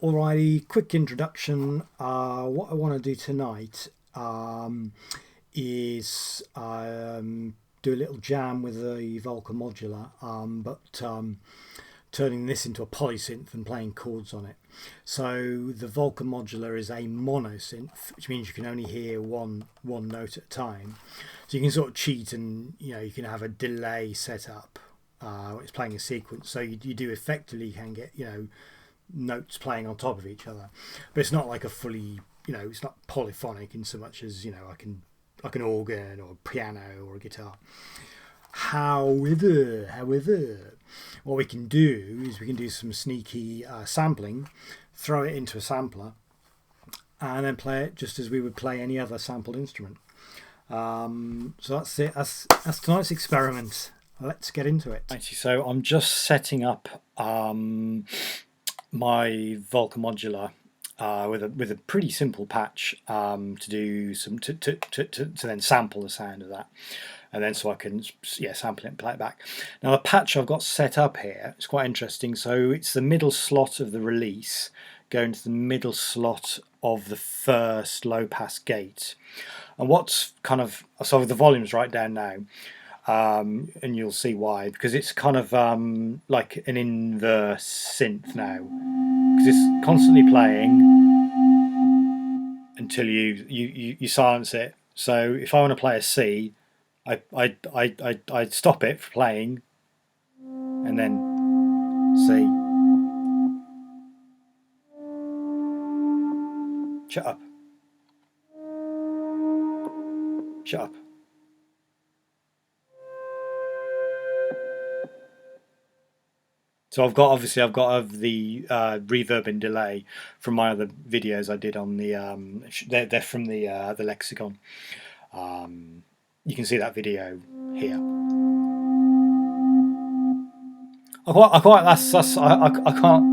Alrighty, quick introduction. What I want to do tonight is do a little jam with the Volca Modular, but turning this into a polysynth and playing chords on it. So the Volca Modular is a monosynth, which means you can only hear one note at a time. So you can sort of cheat, and you can have a delay set up. It's playing a sequence, so you do effectively can get notes playing on top of each other, but it's not like a fully it's not polyphonic in so much as like an organ or a piano or a guitar. However, what we can do is we can do some sneaky sampling, throw it into a sampler, and then play it just as we would play any other sampled instrument. So that's it. That's tonight's experiment. Let's get into it. So I'm just setting up my Volca Modular with a pretty simple patch to do some to then sample the sound of that, and then so I can sample it and play it back. Now the patch I've got set up here is quite interesting. So it's the middle slot of the release going to the middle slot of the first low pass gate, and what's kind of so the volume's right down now. And you'll see why, because it's kind of like an inverse synth now, because it's constantly playing until you silence it. So if I want to play a C, I stop it for playing, and then C. Shut up. Shut up. So I've got the reverb and delay from my other videos I did on the they're from the lexicon. You can see that video here. I can't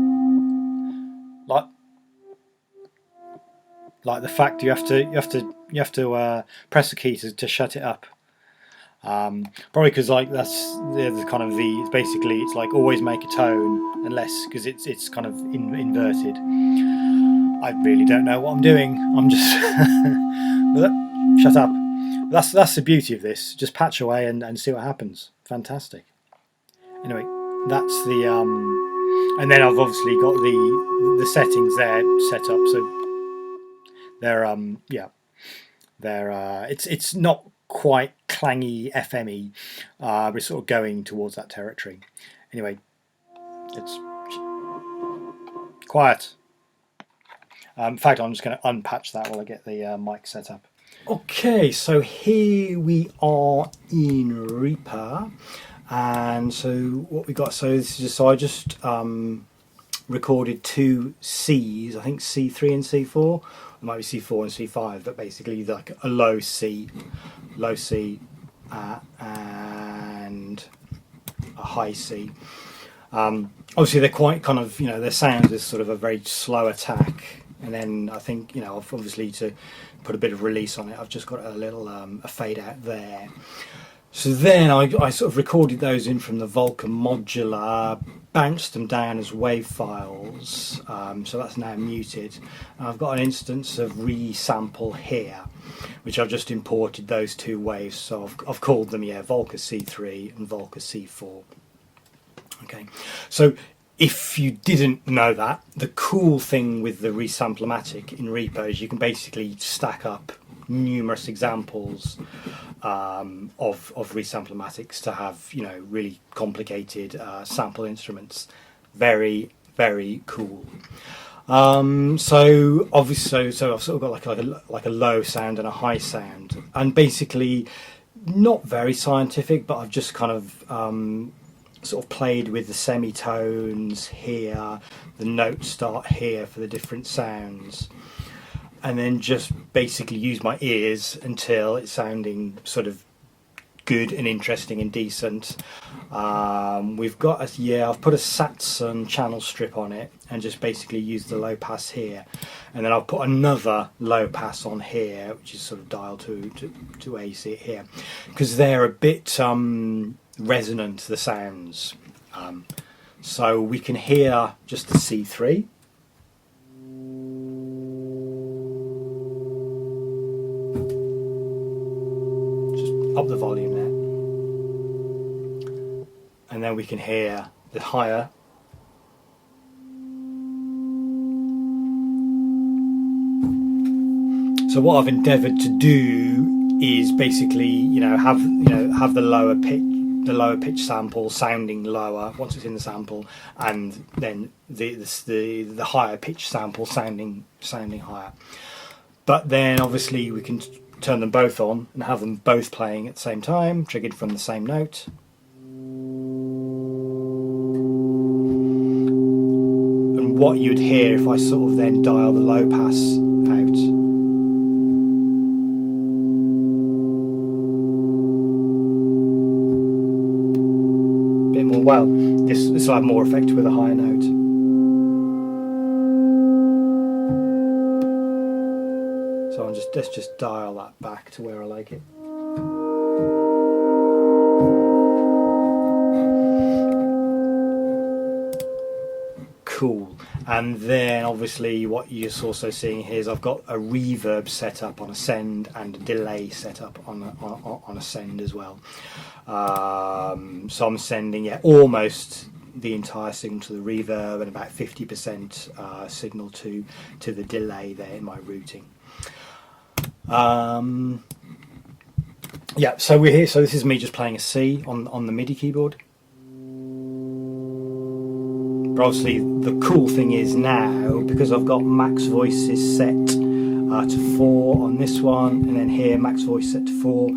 like the fact you have to press the key to shut it up. Probably because that's the kind of it's basically it's like always make a tone unless, because it's kind of inverted. I really don't know what I'm doing. I'm just shut up. That's the beauty of this. Just patch away and see what happens. Fantastic. Anyway, that's the and then I've obviously got the settings there set up, so they're it's not quite clangy FME. We're sort of going towards that territory. Anyway, it's quiet. In fact, I'm just going to unpatch that while I get the mic set up. Okay, so here we are in Reaper, and so what we got. So this is I just recorded two Cs. I think C3 and C4. It might be C4 and C5, but basically like a low C, and a high C. Obviously they're quite kind of, their sound is sort of a very slow attack, and then I think, obviously to put a bit of release on it, I've just got a little a fade out there. So then I sort of recorded those in from the Volca Modular, bounced them down as WAV files, so that's now muted. And I've got an instance of ReaSample here, which I've just imported those two waves, so I've called them, Volca C3 and Volca C4. Okay, so if you didn't know that, the cool thing with the ReaSamplOmatic in Reaper is you can basically stack up numerous examples of ReaSamplOmatics to have really complicated sample instruments. Very, very cool. So obviously, so I've sort of got like a low sound and a high sound, and basically not very scientific, but I've just kind of sort of played with the semitones here, the notes start here for the different sounds, and then just basically use my ears until it's sounding sort of good and interesting and decent. We've got I've put a Satson channel strip on it and just basically use the low pass here, and then I'll put another low pass on here, which is sort of dialed to AC it here, because they're a bit resonant, the sounds. So we can hear just the C3, up the volume there, and then we can hear the higher. So what I've endeavoured to do is basically, have the lower pitch sample sounding lower once it's in the sample, and then the higher pitch sample sounding higher. But then obviously we can turn them both on and have them both playing at the same time, triggered from the same note. And what you'd hear if I sort of then dial the low pass out. Well, this will have more effect with a higher note. So let's just dial that back to where I like it. Cool. And then obviously what you're also seeing here is I've got a reverb set up on a send and a delay set up on a send as well. So I'm sending almost the entire signal to the reverb and about 50% signal to the delay there in my routing. So we're here. So this is me just playing a C on the MIDI keyboard. But obviously the cool thing is now, because I've got max voices set to 4 on this one, and then here max voice set to 4.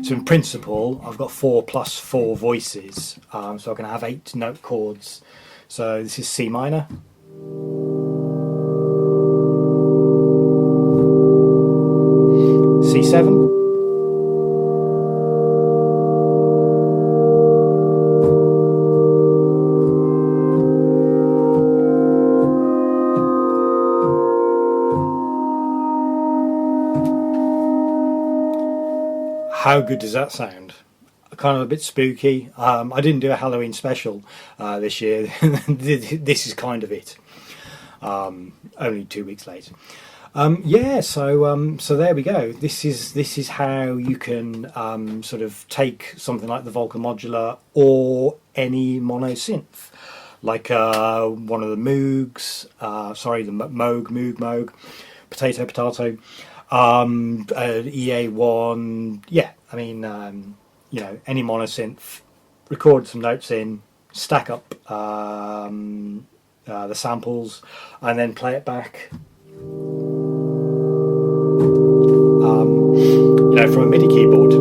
So in principle, I've got 4 plus 4 voices, so I can have 8 note chords. So this is C minor. C7. How good does that sound? Kind of a bit spooky. I didn't do a Halloween special this year. This is kind of it. Only 2 weeks late. So there we go. This is how you can sort of take something like the Volca Modular or any mono synth, like one of the Moogs. The Moog, Potato. EA1, any mono synth, record some notes in, stack up the samples, and then play it back. From a MIDI keyboard.